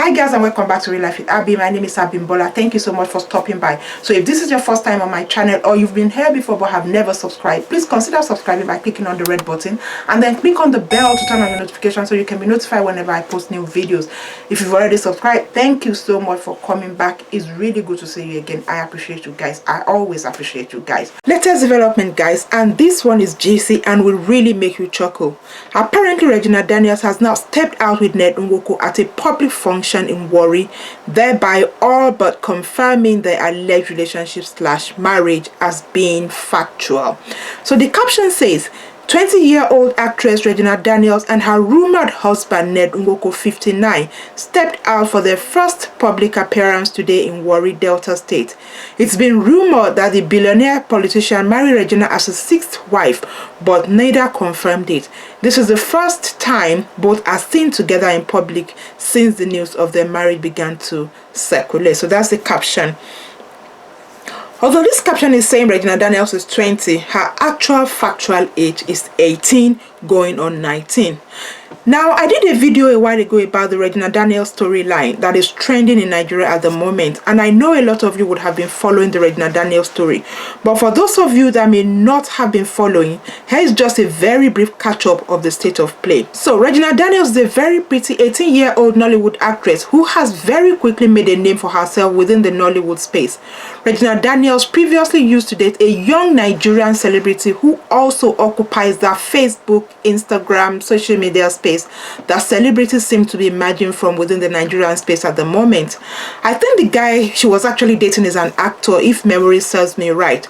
Hi guys, and welcome back to Real Life with Abby. My name is Abimbola. Thank you so much for stopping by. So if this is your first time on my channel, or you've been here before but have never subscribed, please consider subscribing by clicking on the red button and then click on the bell to turn on your notifications so you can be notified whenever I post new videos. If you've already subscribed, thank you so much for coming back. It's really good to see you again. I appreciate you guys. I always appreciate you guys. Latest development, guys, and this one is juicy and will really make you chuckle. Apparently Regina Daniels has now stepped out with Ned Nwoko at a public function in Warri, thereby all but confirming their alleged relationship / marriage as being factual. So the caption says, 20-year-old actress Regina Daniels and her rumored husband Ned Nwoko, 59, stepped out for their first public appearance today in Warri, Delta State. It's been rumored that the billionaire politician married Regina as his sixth wife, but neither confirmed it. This is the first time both are seen together in public since the news of their marriage began to circulate. So that's the caption. Although this caption is saying Regina Daniels is 20, her actual factual age is 18 going on 19. Now, I did a video a while ago about the Regina Daniels storyline that is trending in Nigeria at the moment, and I know a lot of you would have been following the Regina Daniels story. But for those of you that may not have been following, here is just a very brief catch-up of the state of play. So, Regina Daniels is a very pretty 18-year-old Nollywood actress who has very quickly made a name for herself within the Nollywood space. Regina Daniels previously used to date a young Nigerian celebrity who also occupies that Facebook, Instagram, social media space that celebrities seem to be emerging from within the Nigerian space at the moment. I think the guy she was actually dating is an actor, if memory serves me right.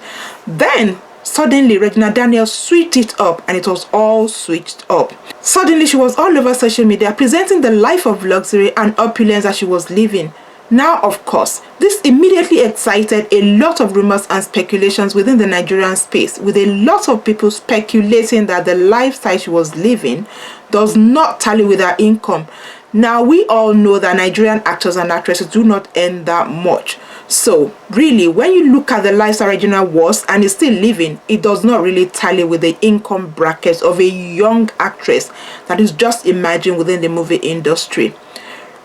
Then suddenly Regina Daniels switched it up, and it was all switched up. Suddenly she was all over social media presenting the life of luxury and opulence that she was living. Now, of course, this immediately excited a lot of rumors and speculations within the Nigerian space, with a lot of people speculating that the lifestyle she was living does not tally with her income. Now, we all know that Nigerian actors and actresses do not earn that much. So, really, when you look at the lifestyle Regina was and is still living, it does not really tally with the income brackets of a young actress that is just emerging within the movie industry.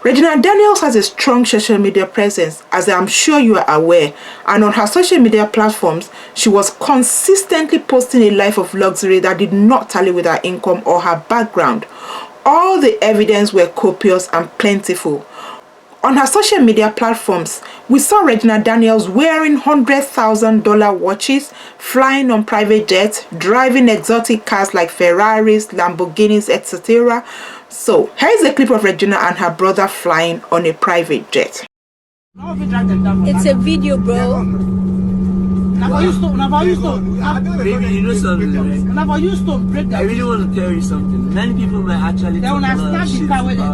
Regina Daniels has a strong social media presence, as I'm sure you are aware, and on her social media platforms, she was consistently posting a life of luxury that did not tally with her income or her background. All the evidence were copious and plentiful. On her social media platforms, we saw Regina Daniels wearing $100,000 watches, flying on private jets, driving exotic cars like Ferraris, Lamborghinis, etc. So, here is a clip of Regina and her brother flying on a private jet. It's a video, bro. Baby, you know something, right? I really want to tell you something. Many people might actually talk a lot of shit about you.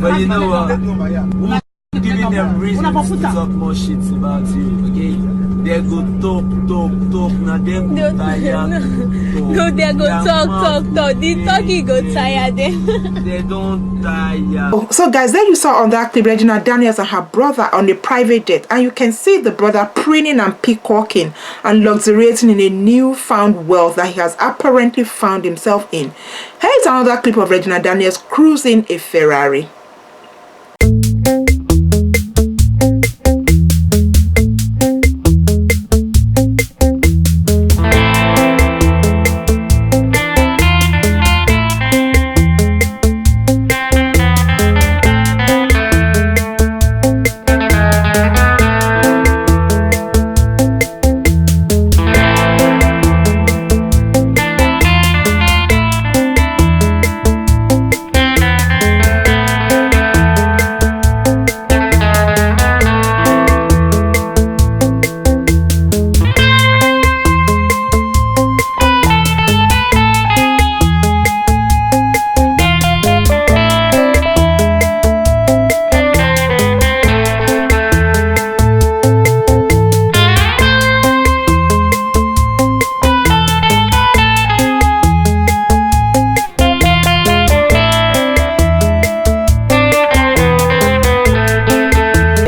But you know what? We're not giving them reasons to talk more shit about you, okay? They go talk. Now they go tire. No, they go talk. The talking go tire them. They don't tire. So guys, there you saw on that clip Regina Daniels and her brother on a private jet, and you can see the brother preening and peacocking and luxuriating in a newfound wealth that he has apparently found himself in. Here is another clip of Regina Daniels cruising a Ferrari.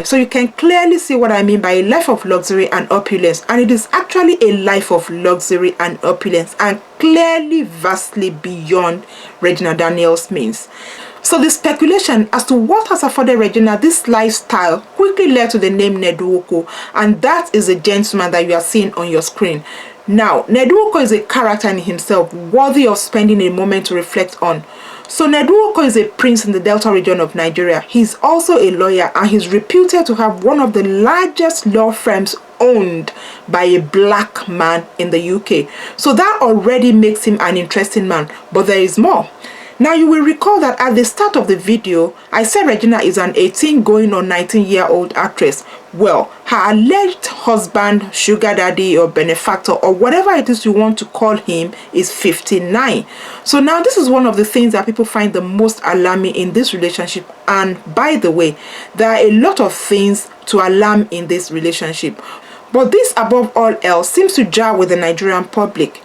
So you can clearly see what I mean by a life of luxury and opulence, and it is actually a life of luxury and opulence, and clearly vastly beyond Regina Daniels' means. So the speculation as to what has afforded Regina this lifestyle quickly led to the name Ned Nwoko, and that is the gentleman that you are seeing on your screen. Now, Ned Nwoko is a character in himself worthy of spending a moment to reflect on. So Ned Nwoko is a prince in the Delta region of Nigeria. He's also a lawyer, and he's reputed to have one of the largest law firms owned by a black man in the UK. So that already makes him an interesting man, but there is more. Now, you will recall that at the start of the video, I said Regina is an 18 going on 19-year-old actress. Well, her alleged husband, sugar daddy or benefactor or whatever it is you want to call him is 59. So now this is one of the things that people find the most alarming in this relationship. And by the way, there are a lot of things to alarm in this relationship. But this above all else seems to jar with the Nigerian public.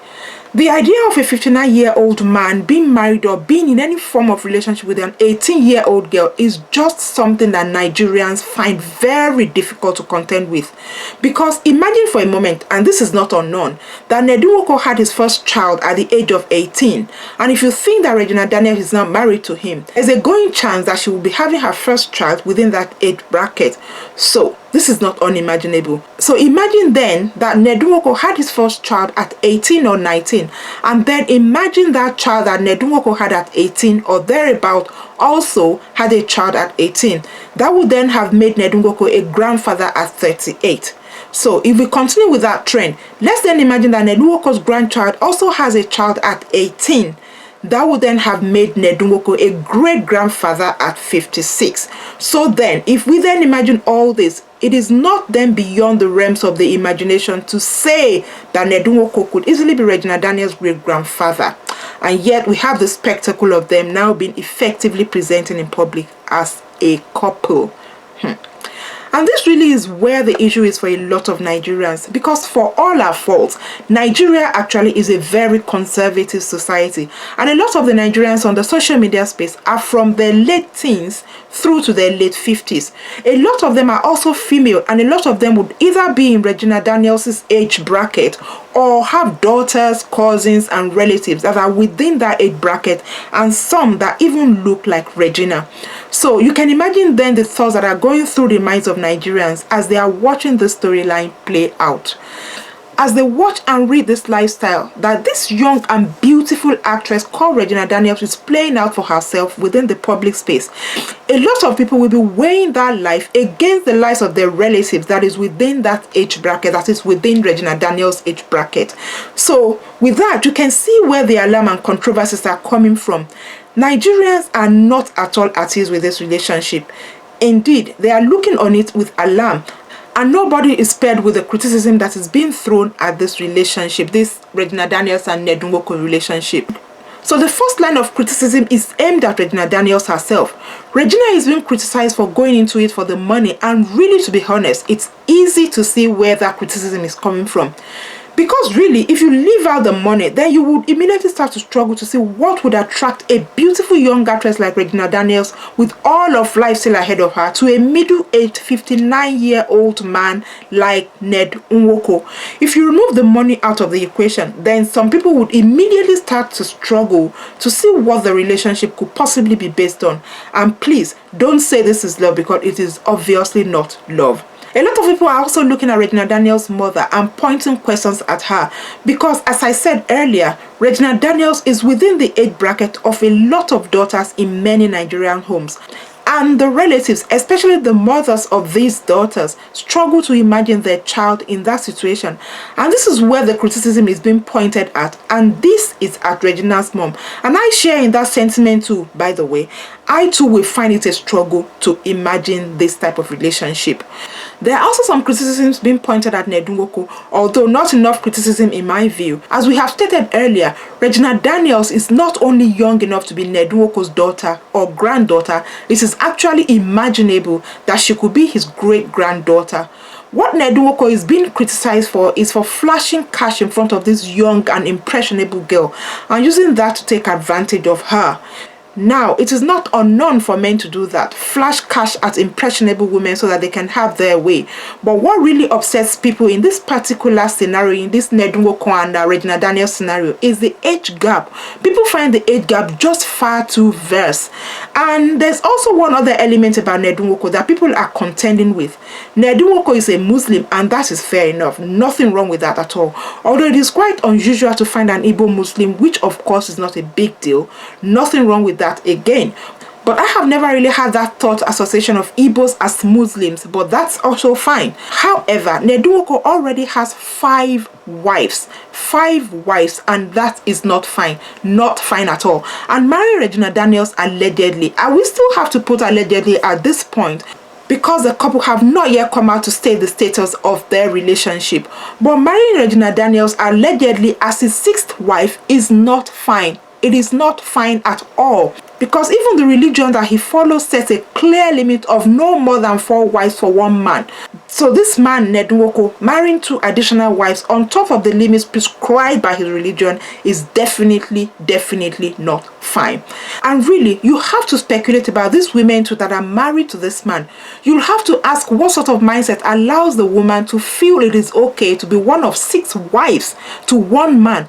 The idea of a 59-year-old man being married or being in any form of relationship with an 18-year-old girl is just something that Nigerians find very difficult to contend with. Because imagine for a moment, and this is not unknown, that Ned Nwoko had his first child at the age of 18. And if you think that Regina Daniels is now married to him, there's a going chance that she will be having her first child within that age bracket. So this is not unimaginable. So imagine then that Ned Nwoko had his first child at 18 or 19, and then imagine that child that Ned Nwoko had at 18 or thereabout also had a child at 18. That would then have made Ned Nwoko a grandfather at 38. So if we continue with that trend, let's then imagine that Ned Nwoko's grandchild also has a child at 18. That would then have made Ned Nwoko a great-grandfather at 56. So then, if we then imagine all this, it is not then beyond the realms of the imagination to say that Ned Nwoko could easily be Regina Daniels' great-grandfather. And yet, we have the spectacle of them now being effectively presented in public as a couple. And this really is where the issue is for a lot of Nigerians, because for all our faults, Nigeria actually is a very conservative society, and a lot of the Nigerians on the social media space are from their late teens through to their late 50s. A lot of them are also female, and a lot of them would either be in Regina Daniels' age bracket or have daughters, cousins and relatives that are within that age bracket, and some that even look like Regina. So you can imagine then the thoughts that are going through the minds of Nigerians as they are watching the storyline play out. As they watch and read this lifestyle that this young and beautiful actress called Regina Daniels is playing out for herself within the public space, a lot of people will be weighing that life against the lives of their relatives that is within that age bracket, that is within Regina Daniels' age bracket. So with that, you can see where the alarm and controversies are coming from. Nigerians are not at all at ease with this relationship. Indeed, they are looking on it with alarm. And nobody is spared with the criticism that is being thrown at this relationship, this Regina Daniels and Ned Nwoko relationship. So the first line of criticism is aimed at Regina Daniels herself. Regina is being criticized for going into it for the money, and really, to be honest, it's easy to see where that criticism is coming from. Because really, if you leave out the money, then you would immediately start to struggle to see what would attract a beautiful young actress like Regina Daniels with all of life still ahead of her to a middle-aged 59-year-old man like Ned Nwoko. If you remove the money out of the equation, then some people would immediately start to struggle to see what the relationship could possibly be based on. And please, don't say this is love, because it is obviously not love. A lot of people are also looking at Regina Daniels' mother and pointing questions at her, because as I said earlier, Regina Daniels is within the age bracket of a lot of daughters in many Nigerian homes. And the relatives, especially the mothers of these daughters, struggle to imagine their child in that situation. And this is where the criticism is being pointed at. And this is at Regina's mom. And I share in that sentiment too, by the way. I too will find it a struggle to imagine this type of relationship. There are also some criticisms being pointed at Ned Nwoko, although not enough criticism in my view. As we have stated earlier, Regina Daniels is not only young enough to be Ned Nwoko's daughter or granddaughter, it is actually imaginable that she could be his great-granddaughter. What Ned Nwoko is being criticized for is for flashing cash in front of this young and impressionable girl and using that to take advantage of her. Now, it is not unknown for men to do that, flash cash at impressionable women so that they can have their way. But what really upsets people in this particular scenario, in this Ned Nwoko and Regina Daniels scenario, is the age gap. People find the age gap just far too vast. And there's also one other element about Ned Nwoko that people are contending with. Ned Nwoko is a Muslim, and that is fair enough. Nothing wrong with that at all. Although it is quite unusual to find an Igbo Muslim, which of course is not a big deal. Nothing wrong with that again. But I have never really had that thought association of Igbos as Muslims, but that's also fine. However, Ned Nwoko already has 5 wives. 5 wives, and that is not fine. Not fine at all. And marrying Regina Daniels allegedly, and we still have to put allegedly at this point, because the couple have not yet come out to state the status of their relationship. But marrying Regina Daniels allegedly as his 6th wife is not fine. It is not fine at all, because even the religion that he follows sets a clear limit of no more than 4 wives for one man. So this man, Ned Nwoko, marrying 2 additional wives on top of the limits prescribed by his religion is definitely not fine. And really, you have to speculate about these women too that are married to this man. You'll have to ask what sort of mindset allows the woman to feel it is okay to be one of 6 wives to one man.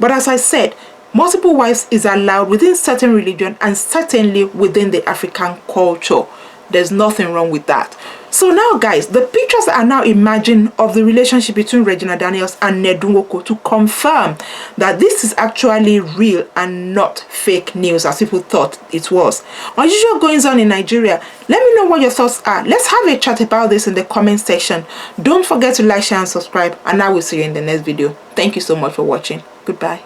But as I said, multiple wives is allowed within certain religion and certainly within the African culture. There's nothing wrong with that. So now guys, the pictures are now emerging of the relationship between Regina Daniels and Ned Nwoko to confirm that this is actually real and not fake news as people thought it was. Unusual goings on in Nigeria. Let me know what your thoughts are. Let's have a chat about this in the comment section. Don't forget to like, share and subscribe, and I will see you in the next video. Thank you so much for watching. Goodbye.